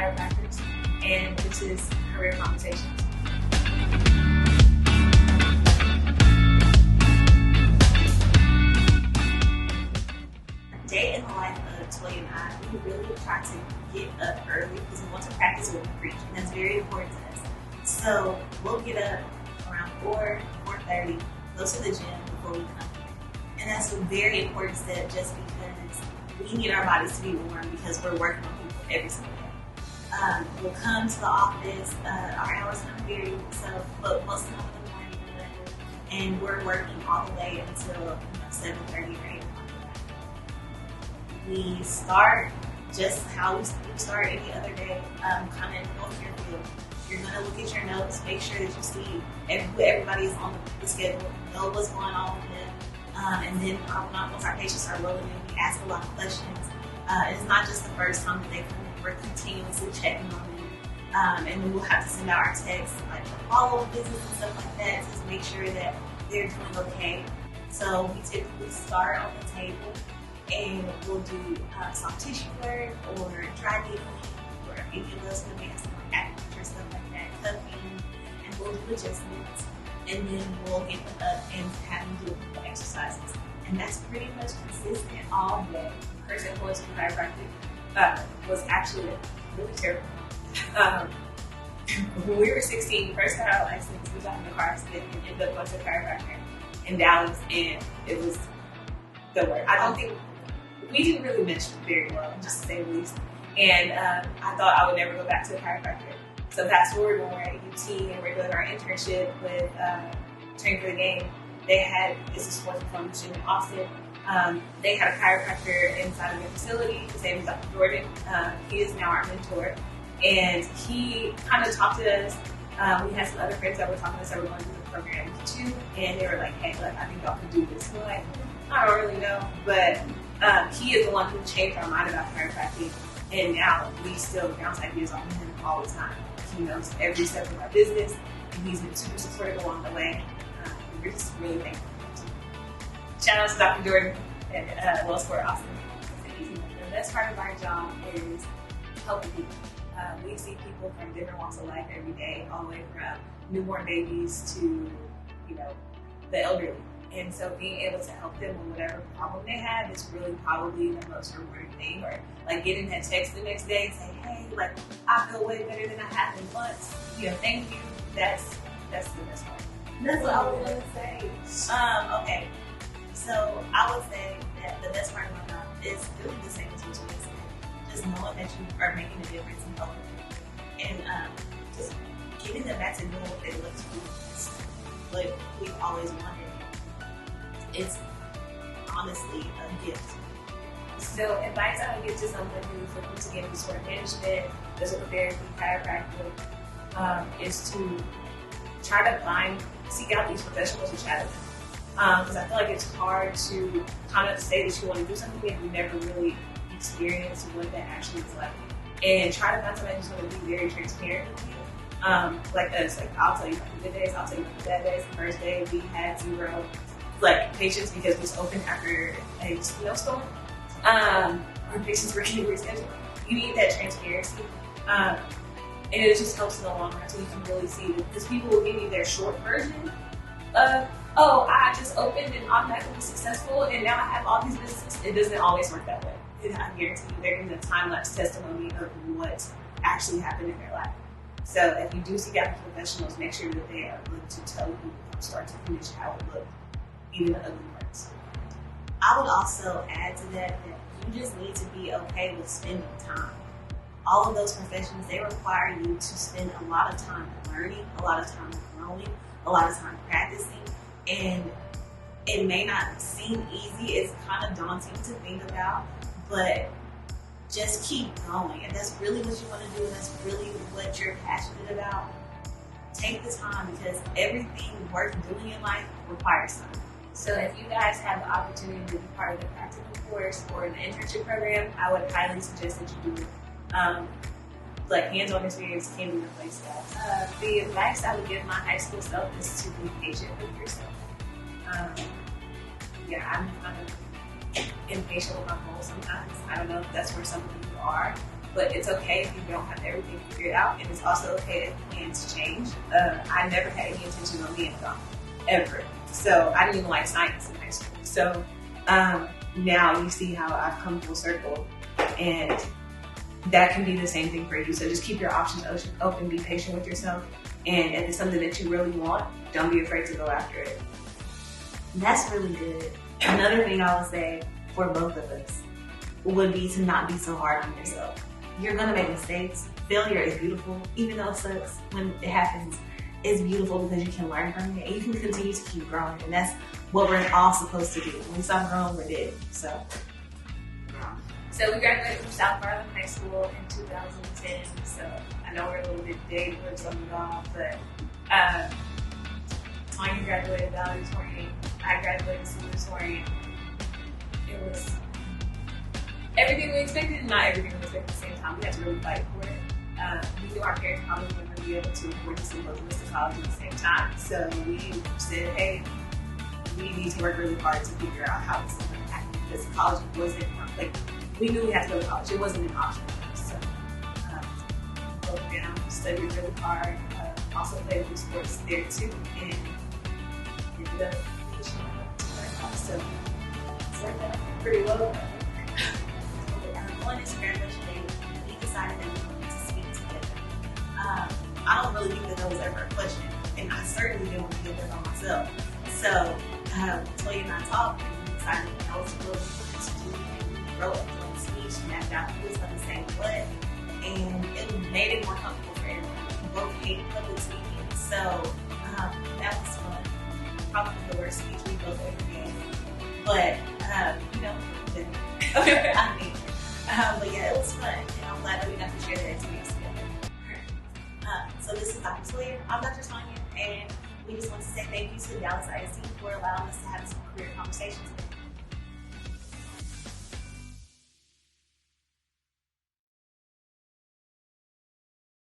chiropractors, and this is Career Conversations. Day in the life of Toy and I, we really try to get up early because we want to practice what we preach, and that's very important to us. So we'll get up around 4:30, go to the gym before we come here. And that's a very important step just because we need our bodies to be warm because we're working on people every single day. We'll come to the office, our hours kind of vary, but most of them in the morning or whatever, and we're working all the way until 7:30 or 8 o'clock. We start just how we start any other day, kind of in healthcare field. You're going to look at your notes, make sure that you see who everybody is on the schedule, know what's going on with them. And then once our patients are rolling in, we ask a lot of questions. It's not just the first time that they come in, we're continuously checking on them. And then we'll have to send out our texts, like follow-up visits and stuff like that, to make sure that they're doing okay. So we typically start on the table, and we'll do soft tissue work or dry needling, or any of those when we have some acupuncture, stuff like that, cupping, and we'll do adjustments. And then we'll get them up and have them do a couple exercises. And that's pretty much consistent all day. The person going to the chiropractic was actually really terrible. When we were 16, first got our license, we got in the car accident and ended up going to the chiropractor in Dallas, and it was the worst. I don't think, we didn't really mesh very well, just to say the least. And I thought I would never go back to the chiropractor. So fast forward when we're at UT and we're doing our internship with Train for the Game. It's a sports performance gym in Austin. They had a chiropractor inside of their facility. His name is Dr. Jordan. He is now our mentor. And he kind of talked to us. We had some other friends that were talking to us that were going through the program too. And they were like, hey, look, I think y'all can do this. We're like, I don't really know. But he is the one who changed our mind about chiropractic. And now we still bounce ideas off of him all the time. He knows every step of our business, and he's been super supportive along the way. We're just really thankful. Shout out to Dr. Jordan at Wellsport Austin. The best part of our job is helping people. We see people from different walks of life every day, all the way from newborn babies to, the elderly. And so being able to help them with whatever problem they have is really probably the most rewarding thing. Or like getting that text the next day and say, hey, like I feel way better than I have in months. Thank you. That's the best part. That's what I was gonna say. Okay. So I would say that the best part of my job is really the same as what you just said. Just knowing that you are making a difference in helping people. And just getting them back to doing what they love to do. It's like we've always wanted. It's honestly a gift. So advice I would give to someone who's looking to get into sport management, physical therapy, chiropractic, is to try to seek out these professionals and shadow them. Because I feel like it's hard to kind of say that you want to do something and you never really experience what that actually is like. And try to find somebody who's going to be very transparent with you. Like us, like I'll tell you about the good days, I'll tell you about the bad days. The first day we had 0 patients because we was open after a snowstorm. Our patients were getting rescheduled. You need that transparency. And it just helps in the long run so you can really see it. Because people will give you their short version of, I just opened and automatically was successful and now I have all these businesses. It doesn't always work that way. And I guarantee you they're giving a time-lapse testimony of what actually happened in their life. So if you do seek out these professionals, make sure that they are willing to tell you from start to finish how it looked. Even the ugly parts. I would also add to that you just need to be okay with spending time. All of those professions, they require you to spend a lot of time learning, a lot of time growing, a lot of time practicing, and it may not seem easy. It's kind of daunting to think about, but just keep going. If that's really what you want to do, and that's really what you're passionate about, take the time because everything worth doing in life requires time. So if you guys have the opportunity to be part of the practical course or the internship program, I would highly suggest that you do it. Hands-on experience can be replaced that. The advice I would give my high school self is to be patient with yourself. I'm kind of impatient with my goals sometimes. I don't know if that's where some of you are, but it's okay if you don't have everything figured out, and it's also okay if plans change. I never had any intention on being a doctor, ever. So I didn't even like science in high school. So now you see how I've come full circle, and that can be the same thing for you. So just keep your options open, be patient with yourself, and if it's something that you really want, don't be afraid to go after it. That's really good. Another thing I would say for both of us would be to not be so hard on yourself. You're gonna make mistakes. Failure is beautiful, even though it sucks when it happens. It's beautiful because you can learn from it and you can continue to keep growing, and that's what we're all supposed to do. When we stop growing, we're dead. So we graduated from South Garland High School in 2010. So I know we're a little bit dated or something off, but Tanya graduated valedictorian. I graduated salutatorian. It was everything we expected and not everything we expected at the same time. We had to really fight for it. We knew our parents probably weren't going to be able to afford to send both of us to college at the same time. So we said, hey, we need to work really hard to figure out how this is going to happen, because college wasn't, like, we knew we had to go to college. It wasn't an option for us. So broke down, studied really hard, also played a few sports there too, and ended up finishing up to our house. So it's worked out pretty well. On his graduation day, we decided that we wanted to speak together. I don't really think that was ever a question, and I certainly didn't want to give that on myself. So Toya and I talked, and we decided that was what we wanted to do, and we wrote a joint speech, mapped out who was going to say what, and it made it more comfortable for everyone. We both hate public speaking, so that was fun. Probably the worst speech we both ever gave, but I mean. But yeah, it was fun, and I'm glad that we got to share that experience together. So this is Dr. Toya. I'm Dr. Tanya, and we just want to say thank you to Dallas ISD for allowing us to have some career conversations.